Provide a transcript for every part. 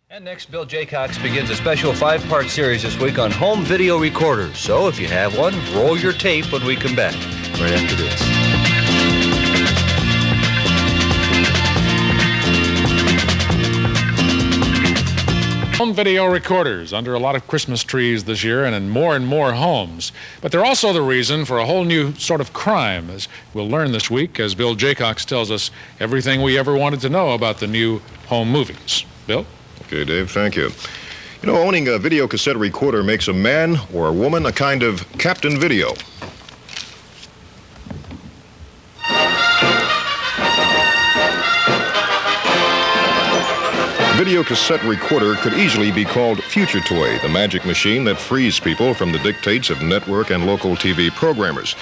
And next, Bill Jacocks begins a special 5-part series this week on home video recorders. So if you have one, roll your tape when we come back, right after this. Home video recorders under a lot of Christmas trees this year and more homes. But they're also the reason for a whole new sort of crime, as we'll learn this week, as Bill Jacocks tells us everything we ever wanted to know about the new home movies. Bill? Okay, Dave, thank you. You know, owning a video cassette recorder makes a man or a woman a kind of Captain Video. Video cassette recorder could easily be called Future Toy, the magic machine that frees people from the dictates of network and local TV programmers.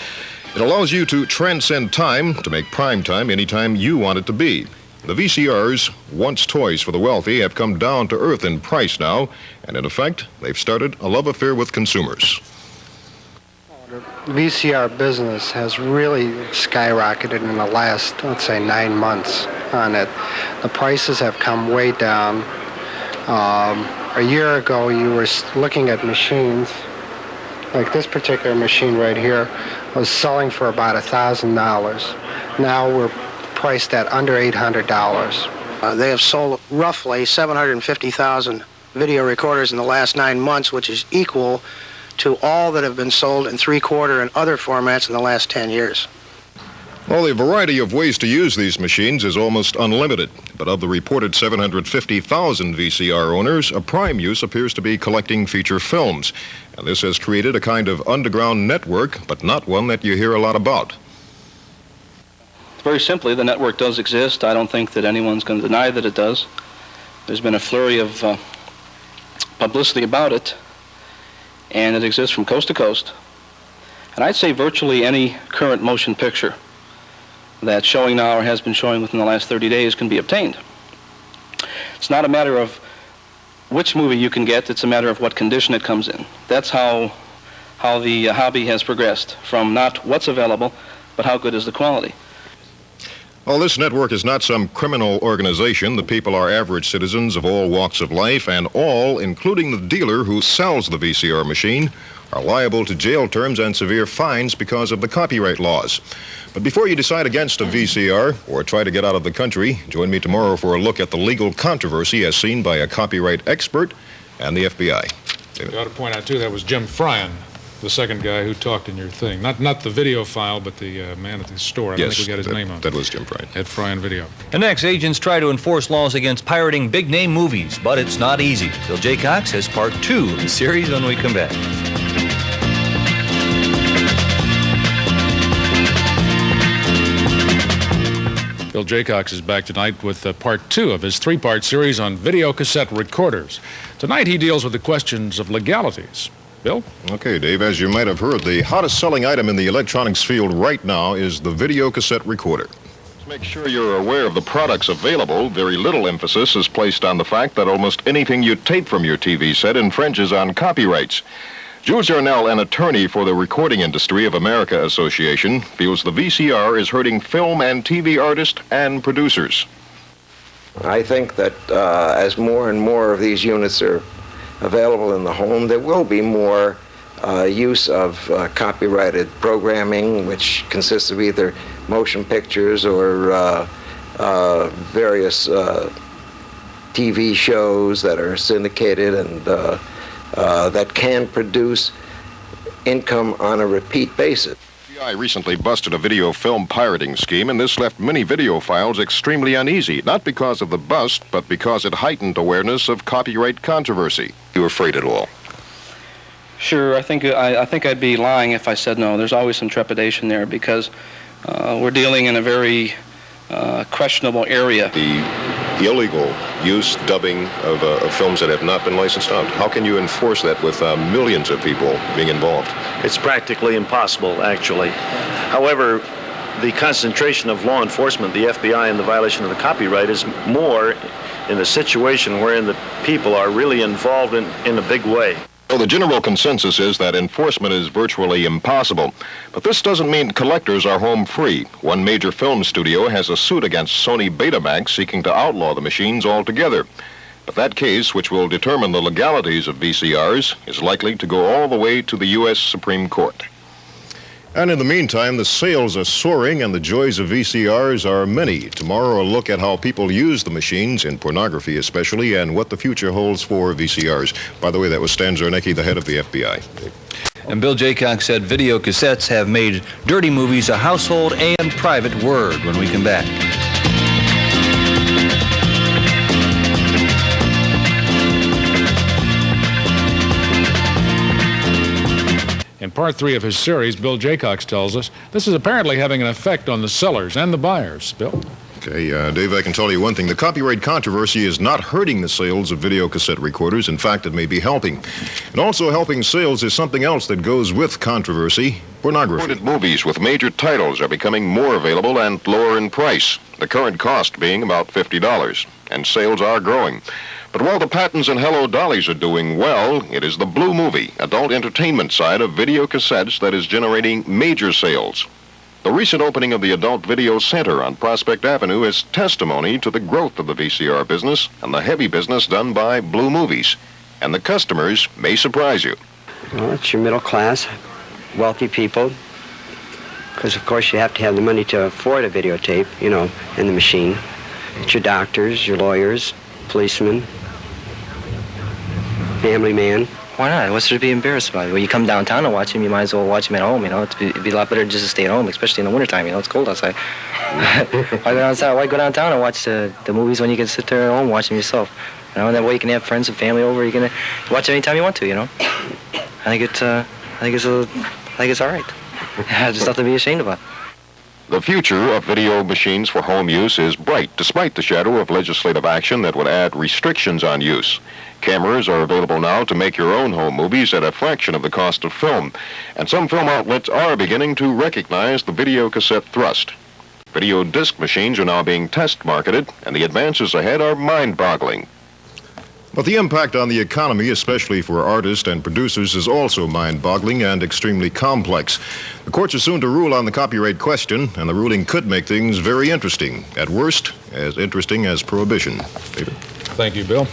It allows you to transcend time to make prime time anytime you want it to be. The VCRs, once toys for the wealthy, have come down to earth in price now, and in effect, they've started a love affair with consumers. The VCR business has really skyrocketed in the last, let's say, 9 months on it. The prices have come way down. A year ago, you were looking at machines, like this particular machine right here, was selling for about $1,000. Now we're priced at under $800. They have sold roughly 750,000 video recorders in the last 9 months, which is equal to all that have been sold in 3/4 and other formats in the last 10 years. Well, the variety of ways to use these machines is almost unlimited. But of the reported 750,000 VCR owners, a prime use appears to be collecting feature films. And this has created a kind of underground network, but not one that you hear a lot about. Very simply, the network does exist. I don't think that anyone's going to deny that it does. There's been a flurry of publicity about it, and it exists from coast to coast. And I'd say virtually any current motion picture that's showing now or has been showing within the last 30 days can be obtained. It's not a matter of which movie you can get, it's a matter of what condition it comes in. That's how the hobby has progressed, from not what's available, but how good is the quality. Well, this network is not some criminal organization. The people are average citizens of all walks of life, and all, including the dealer who sells the VCR machine, are liable to jail terms and severe fines because of the copyright laws. But before you decide against a VCR or try to get out of the country, join me tomorrow for a look at the legal controversy as seen by a copyright expert and the FBI. You ought to point out, too, that was Jim Fryan, the second guy who talked in your thing. Not the video file, but the man at the store. I Yes, think we got his name on it. That was Jim Fryan. At Fryan Video. And next, agents try to enforce laws against pirating big-name movies, but it's not easy. Bill Jacocks has part 2 of the series when we come back. Bill Jacocks is back tonight with part 2 of his 3-part series on video cassette recorders. Tonight he deals with the questions of legalities. Bill? Okay, Dave, as you might have heard, the hottest selling item in the electronics field right now is the video cassette recorder. To make sure you're aware of the products available, very little emphasis is placed on the fact that almost anything you tape from your TV set infringes on copyrights. Jules Yarnell, an attorney for the Recording Industry of America Association, feels the VCR is hurting film and TV artists and producers. I think that as more and more of these units are available in the home, there will be more use of copyrighted programming, which consists of either motion pictures or various TV shows that are syndicated and that can produce income on a repeat basis. The FBI recently busted a video film pirating scheme, and this left many video files extremely uneasy, not because of the bust, but because it heightened awareness of copyright controversy. You afraid at all? Sure, I think I'd be lying if I said no. There's always some trepidation there because we're dealing in a very questionable area. The illegal use, dubbing of films that have not been licensed out. How can you enforce that with millions of people being involved? It's practically impossible, actually. However, the concentration of law enforcement, the FBI, in the violation of the copyright is more in the situation wherein the people are really involved in a big way. Well, the general consensus is that enforcement is virtually impossible. But this doesn't mean collectors are home free. One major film studio has a suit against Sony Betamax seeking to outlaw the machines altogether. But that case, which will determine the legalities of VCRs, is likely to go all the way to the U.S. Supreme Court. And in the meantime, the sales are soaring and the joys of VCRs are many. Tomorrow, a look at how people use the machines, in pornography especially, and what the future holds for VCRs. By the way, that was Stan Zarnecki, the head of the FBI. And Bill Jacocks said video cassettes have made dirty movies a household and private word. When we come back. In part 3 of his series, Bill Jacocks tells us this is apparently having an effect on the sellers and the buyers. Bill? Okay, Dave, I can tell you one thing. The copyright controversy is not hurting the sales of video cassette recorders. In fact, it may be helping. And also helping sales is something else that goes with controversy: pornography. Movies with major titles are becoming more available and lower in price, the current cost being about $50. And sales are growing. But while the Pattons and Hello Dollys are doing well, it is the Blue Movie, adult entertainment side of video cassettes that is generating major sales. The recent opening of the Adult Video Center on Prospect Avenue is testimony to the growth of the VCR business and the heavy business done by Blue Movies. And the customers may surprise you. Well, it's your middle class, wealthy people, because of course you have to have the money to afford a videotape, you know, and the machine. It's your doctors, your lawyers, policemen, family man. Why not? What's there to be embarrassed about? When you come downtown and watch him, you might as well watch him at home, you know. It'd be a lot better just to stay at home, especially in the wintertime, you know. It's cold outside. Why go downtown and watch the movies when you can sit there at home and watch them yourself? You know, and that way you can have friends and family over. You can watch anytime you want to, you know. I think it's all right. There's nothing to be ashamed about. The future of video machines for home use is bright, despite the shadow of legislative action that would add restrictions on use. Cameras are available now to make your own home movies at a fraction of the cost of film, and some film outlets are beginning to recognize the video cassette thrust. Video disc machines are now being test marketed, and the advances ahead are mind-boggling. But the impact on the economy, especially for artists and producers, is also mind-boggling and extremely complex. The courts are soon to rule on the copyright question, and the ruling could make things very interesting. At worst, as interesting as prohibition. David? Thank you, Bill.